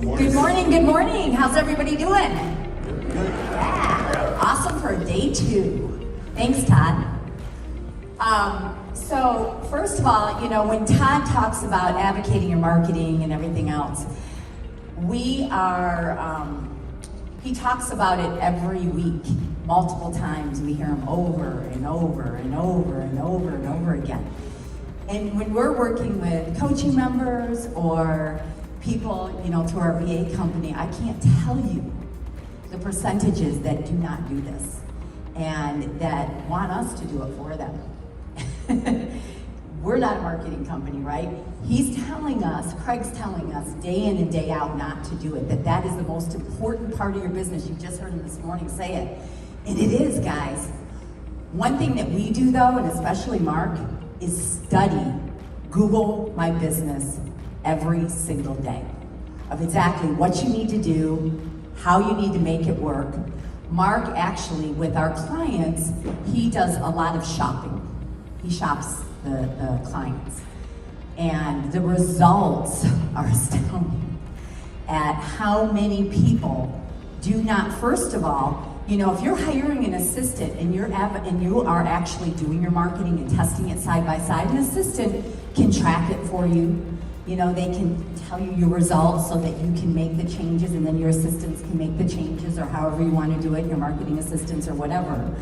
Good morning, good morning. How's everybody doing? Yeah, awesome for day 2. Thanks, Todd. So first of all, you know, when Todd talks about advocating your marketing and everything else, he talks about it every week, multiple times. We hear him over and over and over and over and over again. And when we're working with coaching members or people, you know, through our VA company, I can't tell you the percentages that do not do this and that want us to do it for them. We're not a marketing company, right? He's telling us, Craig's telling us day in and day out not to do it, that is the most important part of your business. You just heard him this morning say it. And it is, guys. One thing that we do though, and especially Mark, is study Google My Business every single day of exactly what you need to do, how you need to make it work. Mark actually, with our clients, he does a lot of shopping. He shops the clients. And the results are astounding at how many people do not, first of all, you know, if you're hiring an assistant and you are actually doing your marketing and testing it side by side, an assistant can track it for you. You know, they can tell you your results so that you can make the changes, and then your assistants can make the changes, or however you want to do it, your marketing assistants or whatever.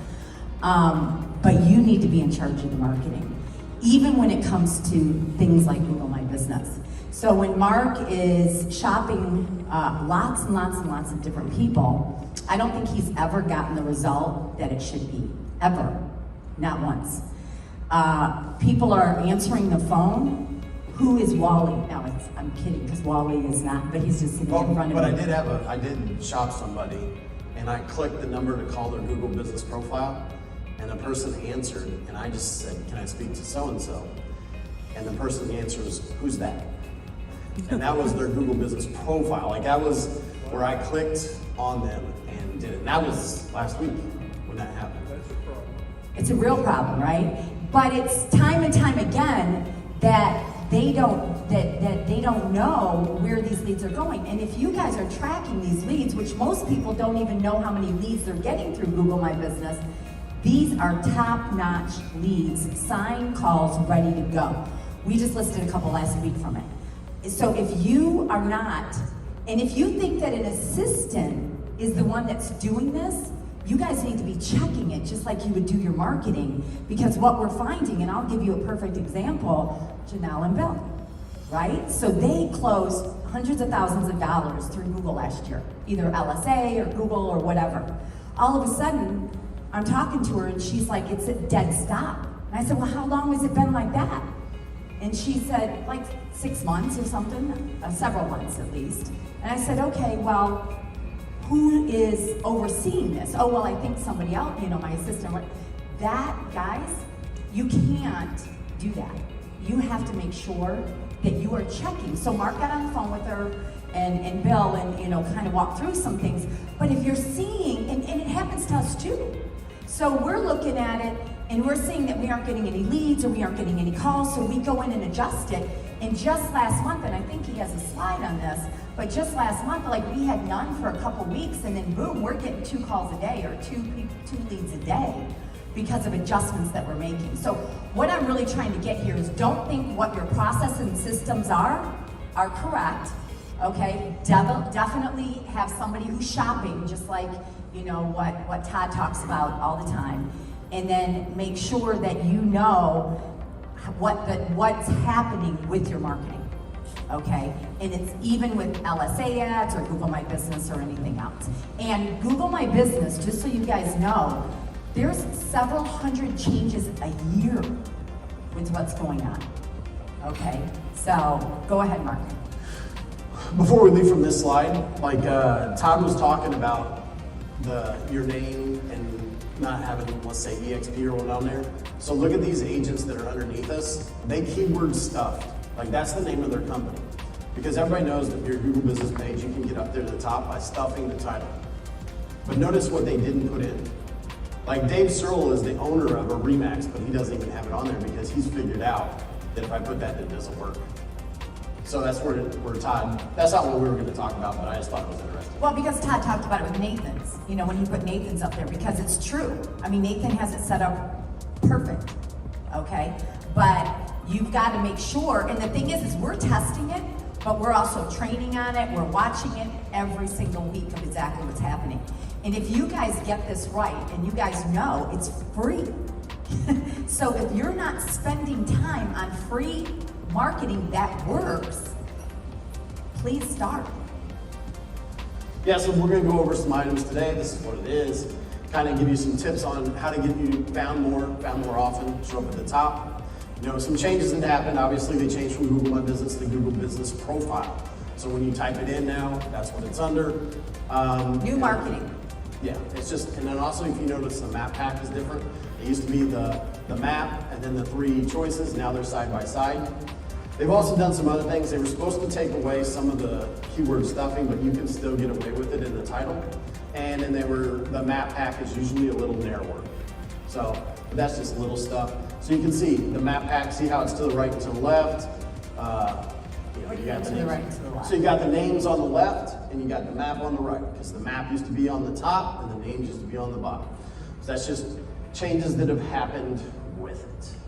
But you need to be in charge of the marketing, even when it comes to things like Google My Business. So when Mark is shopping lots and lots and lots of different people, I don't think he's ever gotten the result that it should be, ever, not once. People are answering the phone. Who is Wally? No, I'm kidding, because Wally is not, but he's just sitting in front of me. But I did shop somebody, and I clicked the number to call their Google business profile, and the person answered, and I just said, can I speak to so-and-so? And the person answers, who's that? And that was their Google business profile. Like, that was where I clicked on them and did it. And that was last week when that happened. It's a real problem, right? But it's time and time again that they don't know where these leads are going. And if you guys are tracking these leads, which most people don't even know how many leads they're getting through Google My Business, these are top-notch leads, signed calls, ready to go. We just listed a couple last week from it. So if you are not, and if you think that an assistant is the one that's doing this, you guys need to be checking it just like you would do your marketing, because what we're finding, and I'll give you a perfect example, Janelle and Bill, right? So they closed hundreds of thousands of dollars through Google last year, either LSA or Google or whatever. All of a sudden, I'm talking to her and she's like, it's a dead stop. And I said, well, how long has it been like that? And she said, like 6 months or something, several months at least. And I said, okay, well, who is overseeing this? Oh, well, I think somebody else, you know, my assistant. That, guys, you can't do that. You have to make sure that you are checking. So Mark got on the phone with her and Bill and, you know, kind of walked through some things. But if you're seeing, and it happens to us too. So we're looking at it and we're seeing that we aren't getting any leads or we aren't getting any calls, so we go in and adjust it. And just last month, and I think he has a slide on this, but just last month, like, we had none for a couple weeks, and then boom, we're getting 2 calls a day or two leads a day because of adjustments that we're making. So what I'm really trying to get here is, don't think what your process and systems are correct, okay? Definitely have somebody who's shopping, just like, you know, what Todd talks about all the time. And then make sure that you know what's happening with your marketing, okay? And it's even with LSA ads or Google My Business or anything else. And Google My Business, just so you guys know, there's several hundred changes a year with what's going on, okay? So go ahead, Mark. Before we leave from this slide, like Todd was talking about your name and not having, let's say, EXP or one on there. So look at these agents that are underneath us. They keyword stuffed. Like, that's the name of their company. Because everybody knows that your Google business page, you can get up there to the top by stuffing the title. But notice what they didn't put in. Like, Dave Searle is the owner of a Remax, but he doesn't even have it on there because he's figured out that if I put that, it doesn't work. So that's where Todd, that's not what we were gonna talk about, but I just thought it was interesting. Well, because Todd talked about it with Nathan's, you know, when he put Nathan's up there, because it's true. I mean, Nathan has it set up perfect, okay? But you've got to make sure, and the thing is we're testing it, but we're also training on it, we're watching it every single week of exactly what's happening. And if you guys get this right, and you guys know it's free, so if you're not spending time on free marketing that works, please start. Yeah, so we're gonna go over some items today. This is what it is. Kind of give you some tips on how to get you found more often, show up at the top. You know, some changes that happened. Obviously, they changed from Google My Business to Google Business Profile. So when you type it in now, that's what it's under. New marketing. Yeah, it's just, and then also if you notice the map pack is different. It used to be the map and then the 3 choices, now they're side by side. They've also done some other things. They were supposed to take away some of the keyword stuffing, but you can still get away with it in the title. And then the map pack is usually a little narrower. So that's just little stuff. So you can see the map pack, see how it's to the right and to the left. You got the names. Right and to the left. So you got the names on the left and you got the map on the right, because the map used to be on the top and the names used to be on the bottom. So that's just changes that have happened with it.